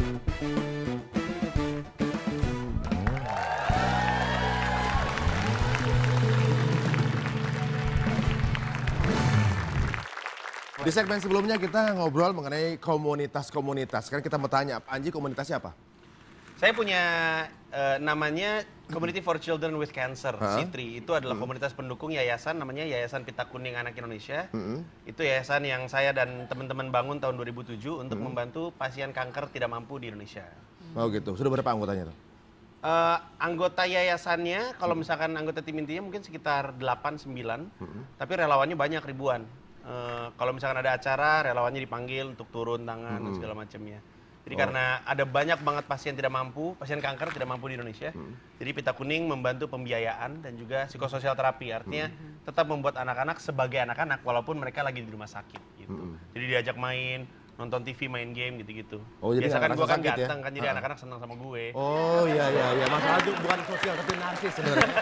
Di segmen sebelumnya kita ngobrol mengenai komunitas-komunitas. Sekarang kita mau tanya, Pak Anji komunitasnya apa? Saya punya namanya Community for Children with Cancer, CITRI. Itu adalah komunitas pendukung yayasan, namanya Yayasan Pita Kuning Anak Indonesia. Itu yayasan yang saya dan teman-teman bangun tahun 2007 untuk membantu pasien kanker tidak mampu di Indonesia. Oh gitu, sudah berapa anggotanya tuh? Anggota yayasannya, kalau misalkan anggota tim intinya mungkin sekitar 8-9, tapi relawannya banyak ribuan. Kalau misalkan ada acara, relawannya dipanggil untuk turun tangan dan segala macamnya. Jadi karena ada banyak banget pasien tidak mampu, pasien kanker tidak mampu di Indonesia. Jadi Pita Kuning membantu pembiayaan dan juga psikososial terapi. Artinya tetap membuat anak-anak sebagai anak-anak walaupun mereka lagi di rumah sakit gitu. Jadi diajak main, nonton TV, main game gitu-gitu. Oh, jadi biasa kan gue kan sakit ganteng ya? kan, jadi anak-anak senang sama gue. Oh iya, masalah itu bukan sosial tapi narsis sebenarnya.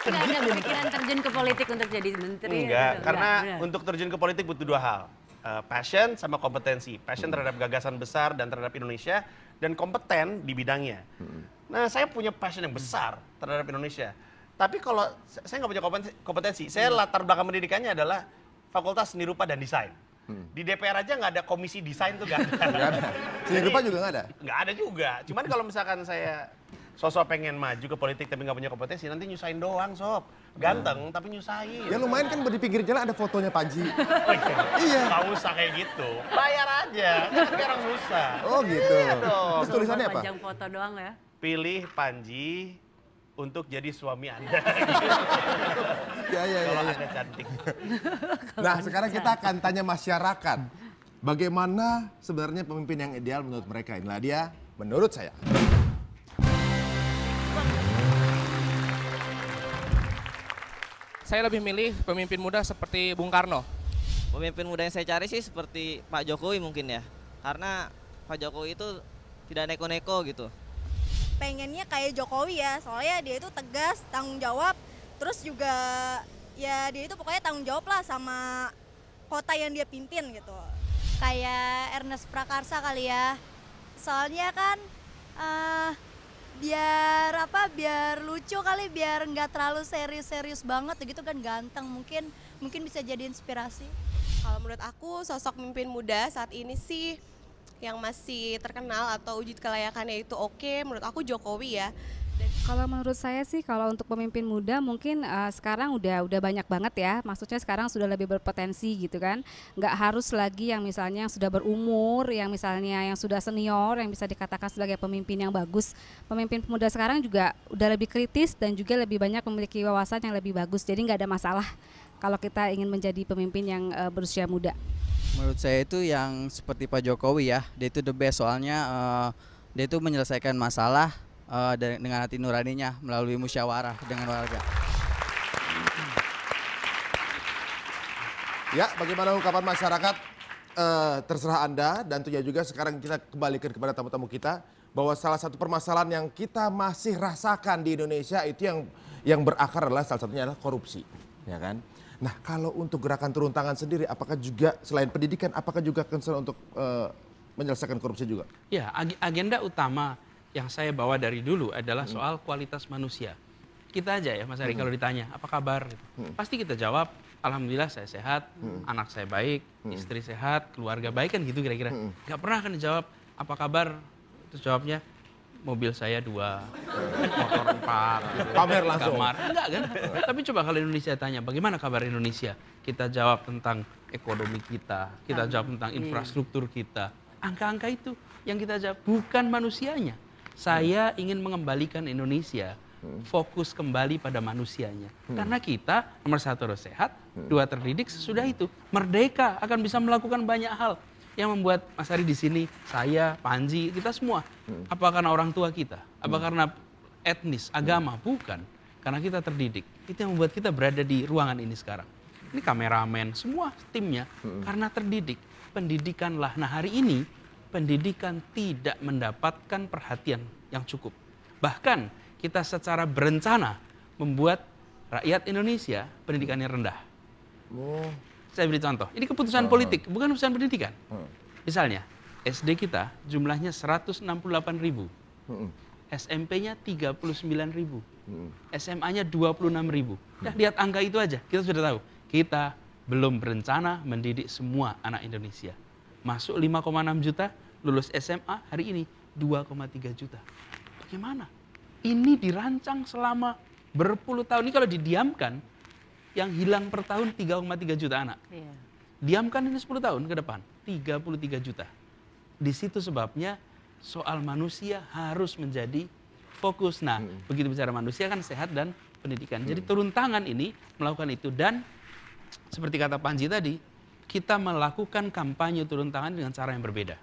Nggak ada kepikiran terjun ke politik untuk jadi menteri? Enggak, gitu? karena Enggak. untuk terjun ke politik butuh dua hal. Passion sama kompetensi. Passion terhadap gagasan besar dan terhadap Indonesia, dan kompeten di bidangnya. Nah, saya punya passion yang besar terhadap Indonesia. Tapi kalau saya nggak punya kompetensi, saya latar belakang pendidikannya adalah Fakultas Seni Rupa dan Desain. Di DPR aja nggak ada komisi desain tuh nggak ada. Nggak ada. Seni rupa juga nggak ada? Nggak ada juga. Cuman kalau misalkan saya sosok pengen maju ke politik tapi nggak punya kompetensi, nanti nyusahin doang, Sob. Ganteng tapi nyusahin. Ya lumayan kan di pinggir jalan ada fotonya Panji. Iya. Nggak usah kayak gitu. Bayar aja. Kan orang susah. Oh gitu. Iya dong. Terus tulisannya apa? Panjang foto doang ya? Pilih Panji untuk jadi suami Anda. Ya. Kalau Anda cantik. Nah sekarang kita akan tanya masyarakat. Bagaimana sebenarnya pemimpin yang ideal menurut mereka? Inilah dia menurut saya. Saya lebih milih pemimpin muda seperti Bung Karno. Pemimpin muda yang saya cari sih seperti Pak Jokowi mungkin ya. Karena Pak Jokowi itu tidak neko-neko gitu. Pengennya kayak Jokowi ya, soalnya dia itu tegas, tanggung jawab. Terus juga ya dia itu pokoknya tanggung jawab lah sama kota yang dia pimpin gitu. Kayak Ernest Prakarsa kali ya. Soalnya kan biar lucu kali, biar nggak terlalu serius-serius banget gitu kan, ganteng, mungkin bisa jadi inspirasi. Kalau menurut aku sosok pemimpin muda saat ini sih yang masih terkenal atau uji kelayakannya itu oke, menurut aku Jokowi ya. Kalau menurut saya sih kalau untuk pemimpin muda mungkin sekarang udah banyak banget ya, maksudnya sekarang sudah lebih berpotensi gitu kan, nggak harus lagi yang misalnya yang sudah berumur, yang misalnya yang sudah senior yang bisa dikatakan sebagai pemimpin yang bagus. Pemimpin muda sekarang juga udah lebih kritis dan juga lebih banyak memiliki wawasan yang lebih bagus, jadi nggak ada masalah kalau kita ingin menjadi pemimpin yang berusia muda. Menurut saya itu yang seperti Pak Jokowi ya, dia itu the best soalnya dia itu menyelesaikan masalah dengan hati nuraninya melalui musyawarah dengan warga. Ya, bagaimana ungkapan masyarakat? Terserah Anda, dan tentunya juga sekarang kita kembalikan kepada tamu-tamu kita bahwa salah satu permasalahan yang kita masih rasakan di Indonesia itu yang berakar adalah salah satunya adalah korupsi, ya kan? Nah, kalau untuk gerakan turun tangan sendiri, apakah juga selain pendidikan, apakah juga concern untuk menyelesaikan korupsi juga? Ya, agenda utama yang saya bawa dari dulu adalah soal kualitas manusia. Kita aja ya Mas Ari kalau ditanya apa kabar gitu. Pasti kita jawab alhamdulillah saya sehat, anak saya baik, istri sehat, keluarga baik kan gitu kira-kira. Gak pernah kan dijawab apa kabar, terus jawabnya mobil saya 2, motor 4 gitu. Pamer langsung. Kamar. Enggak kan? Tapi coba kalau Indonesia tanya bagaimana kabar Indonesia, kita jawab tentang ekonomi kita jawab tentang infrastruktur kita. Angka-angka itu yang kita jawab, bukan manusianya. Saya ingin mengembalikan Indonesia, fokus kembali pada manusianya. Karena kita nomor 1 harus sehat, 2 terdidik, sesudah itu merdeka akan bisa melakukan banyak hal yang membuat Mas Ari di sini, saya, Panji, kita semua. Apa karena orang tua kita? Apa karena etnis, agama? Bukan. Karena kita terdidik. Itu yang membuat kita berada di ruangan ini sekarang. Ini kameramen, semua timnya karena terdidik. Pendidikanlah. Nah hari ini pendidikan tidak mendapatkan perhatian yang cukup. Bahkan kita secara berencana membuat rakyat Indonesia pendidikannya rendah. Saya beri contoh, ini keputusan politik, bukan keputusan pendidikan. Misalnya, SD kita jumlahnya 168.000. SMP-nya 39.000. SMA-nya 26.000. Ya, lihat angka itu aja, kita sudah tahu. Kita belum berencana mendidik semua anak Indonesia. Masuk 5,6 juta, lulus SMA hari ini 2,3 juta. Bagaimana? Ini dirancang selama berpuluh tahun. Ini kalau didiamkan, yang hilang per tahun 3,3 juta anak. Diamkan ini 10 tahun ke depan, 33 juta. Di situ sebabnya soal manusia harus menjadi fokus. Nah, begitu bicara manusia kan sehat dan pendidikan. Jadi turun tangan ini melakukan itu. Dan seperti kata Panji tadi, kita melakukan kampanye turun tangan dengan cara yang berbeda.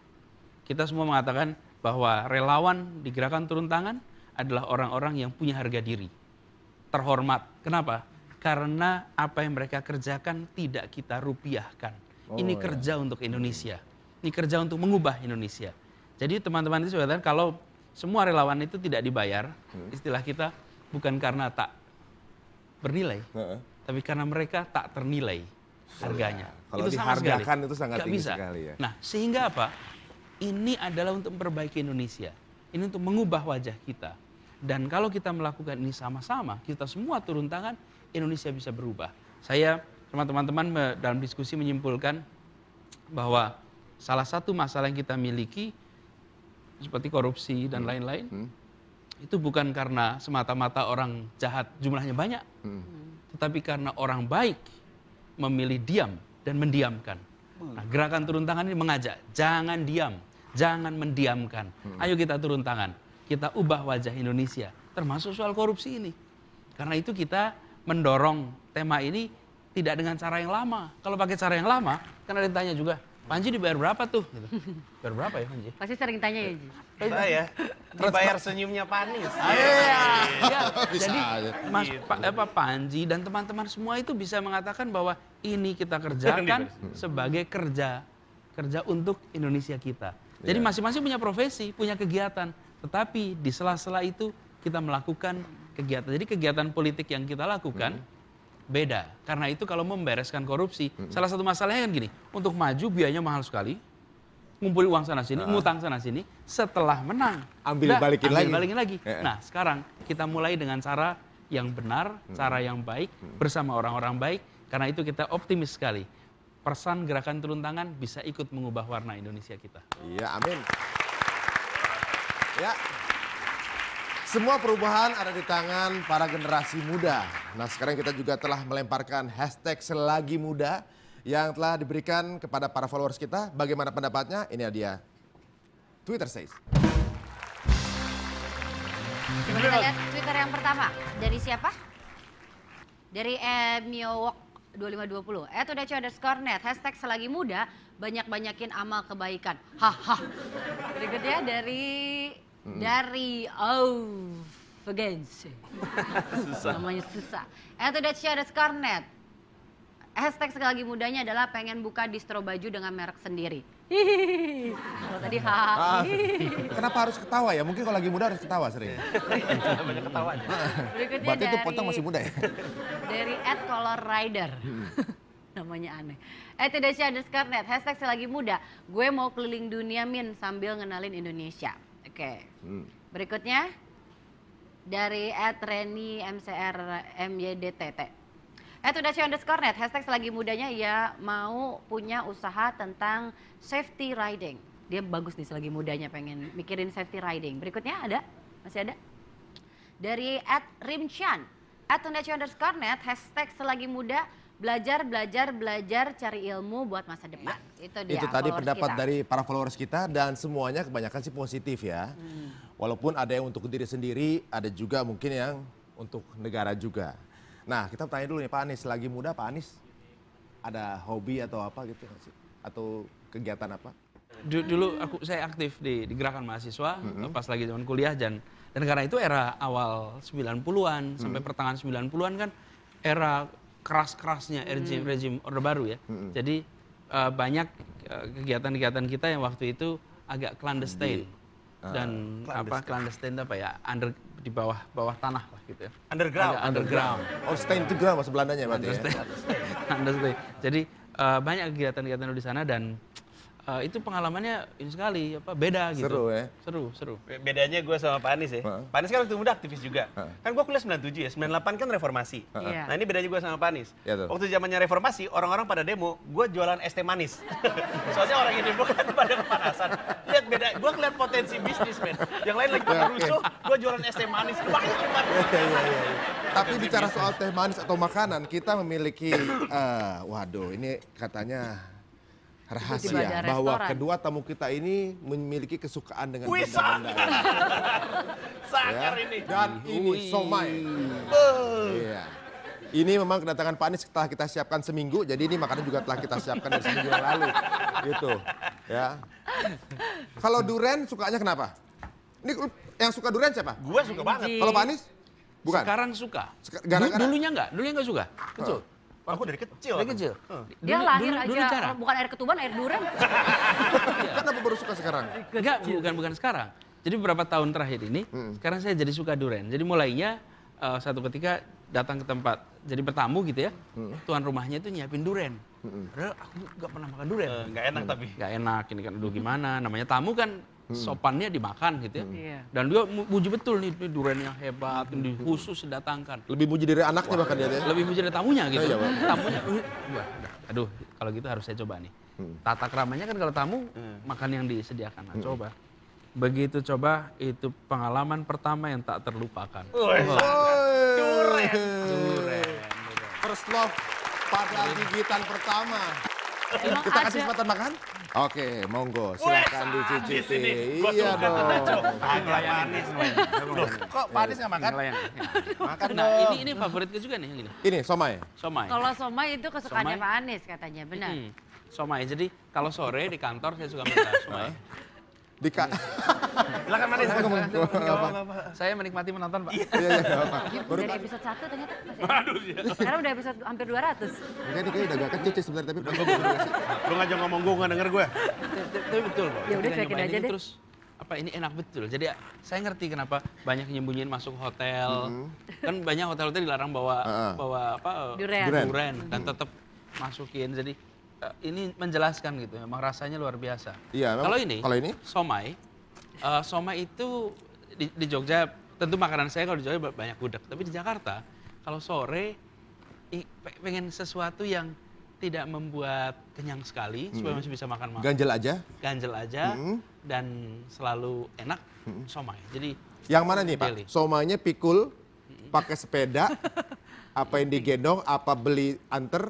Kita semua mengatakan bahwa relawan di gerakan turun tangan adalah orang-orang yang punya harga diri, terhormat. Kenapa? Karena apa yang mereka kerjakan tidak kita rupiahkan. Ini kerja untuk Indonesia. Ini kerja untuk mengubah Indonesia. Jadi teman-teman itu sebenarnya kalau semua relawan itu tidak dibayar, istilah kita bukan karena tak bernilai, tapi karena mereka tak ternilai harganya. Kalau itu dihargakan itu sangat Nggak tinggi bisa. sekali ya. Nah, sehingga apa? Ini adalah untuk memperbaiki Indonesia. Ini untuk mengubah wajah kita. Dan kalau kita melakukan ini sama-sama, kita semua turun tangan, Indonesia bisa berubah. Saya sama teman-teman dalam diskusi menyimpulkan bahwa salah satu masalah yang kita miliki seperti korupsi dan lain-lain, itu bukan karena semata-mata orang jahat jumlahnya banyak, tetapi karena orang baik memilih diam dan mendiamkan. Nah, gerakan turun tangan ini mengajak, jangan diam, jangan mendiamkan. Ayo kita turun tangan, kita ubah wajah Indonesia, termasuk soal korupsi ini. Karena itu kita mendorong tema ini tidak dengan cara yang lama. Kalau pakai cara yang lama, kan ada yang tanya juga, Panji dibayar berapa tuh? Gitu. Bayar berapa ya Panji? Pasti sering tanya ya, Ji. Saya dibayar senyumnya Panis. Ya, Bisa jadi aja. Mas Panji dan teman-teman semua itu bisa mengatakan bahwa ini kita kerjakan sebagai kerja untuk Indonesia kita. Jadi masing-masing punya profesi, punya kegiatan, tetapi di sela-sela itu kita melakukan kegiatan. Jadi kegiatan politik yang kita lakukan beda. Karena itu kalau membereskan korupsi, salah satu masalahnya kan gini, untuk maju biayanya mahal sekali, ngumpulin uang sana sini, ngutang sana sini, setelah menang Balikin lagi. Nah, sekarang kita mulai dengan cara yang benar, cara yang baik, bersama orang-orang baik. Karena itu kita optimis sekali. Persan gerakan turun tangan bisa ikut mengubah warna Indonesia kita. Iya, amin. Ya. Semua perubahan ada di tangan para generasi muda. Nah, sekarang kita juga telah melemparkan hashtag selagi muda yang telah diberikan kepada para followers kita. Bagaimana pendapatnya? Ini dia. Twitter says. Coba kita lihat Twitter yang pertama. Dari siapa? Dari Miowok 2520. @udacu_net. Hashtag selagi muda, banyak-banyakin amal kebaikan. Haha. Berikutnya dari Vegens. Namanya susah. @udacu_net. Hashtag selagi mudanya adalah pengen buka distro baju dengan merek sendiri. Hihihi. Kalau tadi Kenapa harus ketawa ya? Mungkin kalau lagi muda harus ketawa sering. Banyak ketawanya. Berikutnya Berarti itu dari potong masih muda ya? Dari @colorrider. Namanya aneh. @udacu_net. Hashtag selagi muda. Gue mau keliling dunia min sambil ngenalin Indonesia. Oke. Berikutnya dari @reni_mcr_mydtt. @udacu_net. Hashtag selagi mudanya ia mau punya usaha tentang safety riding. Dia bagus nih selagi mudanya pengen mikirin safety riding. Berikutnya ada? Masih ada? Dari @rimchan. @udacu_net. Hashtag selagi muda. Belajar cari ilmu buat masa depan. Itu dia. Itu tadi pendapat kita. dari para followers kita dan semuanya kebanyakan sih positif ya. Walaupun ada yang untuk diri sendiri, ada juga mungkin yang untuk negara juga. Nah, kita tanya dulu nih Pak Anies, lagi muda Pak Anies ada hobi atau apa gitu nggak sih? Atau kegiatan apa? Dulu saya aktif di gerakan mahasiswa pas lagi zaman kuliah dan karena itu era awal 90-an sampai pertengahan 90-an kan era keras-kerasnya rejim Orde Baru ya. Jadi banyak kegiatan-kegiatan kita yang waktu itu agak clandestine. Dan clandestine apa ya? Di bawah tanah lah gitu ya. Underground. Oh, stain itu ground bahasa Belandanya berarti ya. Clandestine. Jadi banyak kegiatan-kegiatan di sana dan itu pengalamannya ini sekali beda gitu. Seru ya? Seru. Bedanya gue sama Pak Anies ya. Pak Anies kan waktu muda aktivis juga. Kan gue kuliah 97 ya, 98 kan reformasi. Iya. Nah ini bedanya gue sama Pak Anies. Iya tuh. Waktu zamannya reformasi, orang-orang pada demo, gue jualan es teh manis. Soalnya orang yang demo kan pada kepanasan. Lihat beda, gue ngeliat potensi bisnis, men. Yang lain lagi pada rusuh, gue jualan es teh manis. Makanya cuma. Tapi bicara soal teh manis atau makanan, kita memiliki, waduh ini katanya Tiba-tiba rahasia ada bahwa restoran. kedua tamu kita ini memiliki kesukaan dengan Wih, benda-benda. Sangar ini. Dan ini somai. Iya. Ini memang kedatangan Pak Anies setelah kita siapkan seminggu, jadi ini makanan juga telah kita siapkan dari seminggu yang lalu. Gitu. Ya. Kalau durian sukanya kenapa? Ini yang suka durian siapa? Gue suka banget. Kalau Pak Anies? Bukan. Sekarang suka. Gara-gara? Dulunya nggak suka. Kecil. Aku dari kecil. Dari kecil. Dia lahir dulu aja, jarang. bukan air ketuban, air durian. Kenapa baru suka sekarang? Enggak, bukan sekarang. Jadi beberapa tahun terakhir ini, sekarang saya jadi suka durian. Jadi mulainya satu ketika datang ke tempat, jadi bertamu gitu ya, tuan rumahnya itu nyiapin durian. Padahal aku nggak pernah makan durian. Nggak enak tapi. Nggak enak, ini kan aduh gimana, namanya tamu kan sopannya dimakan gitu ya. Iya. Dan dia muji betul nih durian yang hebat, ini khusus didatangkan. Lebih muji dari anaknya bahkan dia. Lebih muji dari tamunya gitu. Iya, Pak. Tamunya, wah, aduh kalau gitu harus saya coba nih. Tata keramanya kan kalau tamu makan yang disediakan. Nah, coba. Begitu coba, itu pengalaman pertama yang tak terlupakan. Durian. First love pada gigitan pertama. Kita kasih kesempatan makan? Oke, monggo. Silakan dicicipi. Iya dong. Loh, kok Pak Anies nggak makan? Makan Nah, dong. ini favoritku juga nih yang ini. Ini somai. Somai. Kalau somai itu kesukaannya Somai. Pak Anies katanya, benar. Somai. Jadi kalau sore di kantor saya suka minta somai. Silakan Pak Anies. Saya menikmati menonton, Pak. Iya, nggak apa-apa. Baru Dari episode 1 ternyata masih. Sekarang udah episode hampir 200. ini kayaknya udah agak kecil sih sebenarnya, tapi Lu ngajak ngomong gue nggak denger gue. Tapi betul, Pak. Ya udah, Kita cuekin nyobain aja ini deh. Terus ini enak betul. Jadi saya ngerti kenapa banyak nyembunyiin masuk hotel. Kan banyak hotel-hotel dilarang bawa Durian. dan tetap masukin. Jadi ini menjelaskan gitu, memang rasanya luar biasa. Iya, memang. Kalau ini somai, somai itu di Jogja tentu makanan saya kalau di Jogja banyak gudeg, tapi di Jakarta kalau sore pengen sesuatu yang tidak membuat kenyang sekali supaya masih bisa makan ganjel aja. Dan selalu enak somai. Jadi Yang mana nih Pak? Pilih. Somainya pikul, pakai sepeda, apa yang digendong, apa beli anter?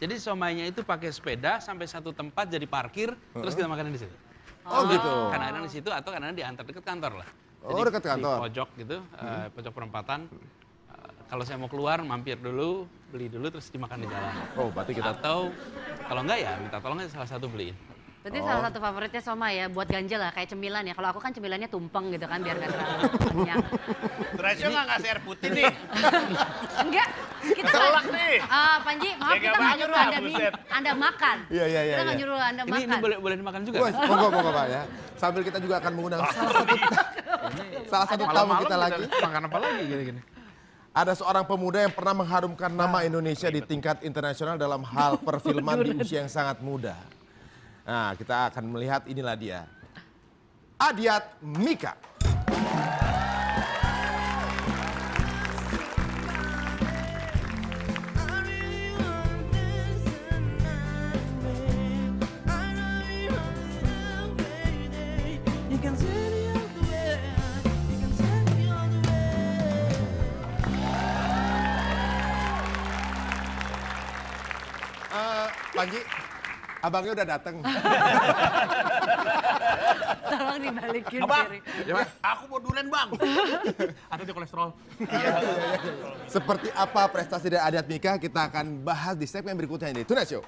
Jadi somainya itu pakai sepeda sampai satu tempat jadi parkir, terus kita makan di situ. Oh gitu. Kadang-kadang di situ atau kadang-kadang diantar dekat kantor lah. Oh, dekat kantor. Di pojok gitu, pojok perempatan. Kalau saya mau keluar, mampir dulu, beli dulu, terus dimakan di jalan. Oh, berarti kita... Atau kalau enggak ya minta tolong salah satu beliin. Berarti salah satu favoritnya somai ya, buat ganjel lah, kayak cemilan ya. Kalau aku kan cemilannya tumpeng gitu kan, biar nggak terlalu kenyang. Rasio nggak ngasih air putih nih. Enggak, kita Telak nih. Panji, maaf Tega kita nggak banget nyuruh lah, Anda buset. Anda makan. Iya. Kita nggak nyuruh Anda Ini makan. boleh dimakan juga. Wah, monggo Pak ya. Sambil kita juga akan mengundang salah satu tamu kita lagi. Makan apa lagi gini-gini. Ada seorang pemuda yang pernah mengharumkan nama Indonesia di tingkat internasional dalam hal perfilman di usia yang sangat muda. Nah, kita akan melihat inilah dia. Adiat Mika. Panji, abangnya udah datang. Tolong dibalikin Abang, kiri. aku mau durian bang. Ada di kolesterol. Seperti apa prestasi dari Adiat Mika, kita akan bahas di segmen berikutnya ini. Tuna Show.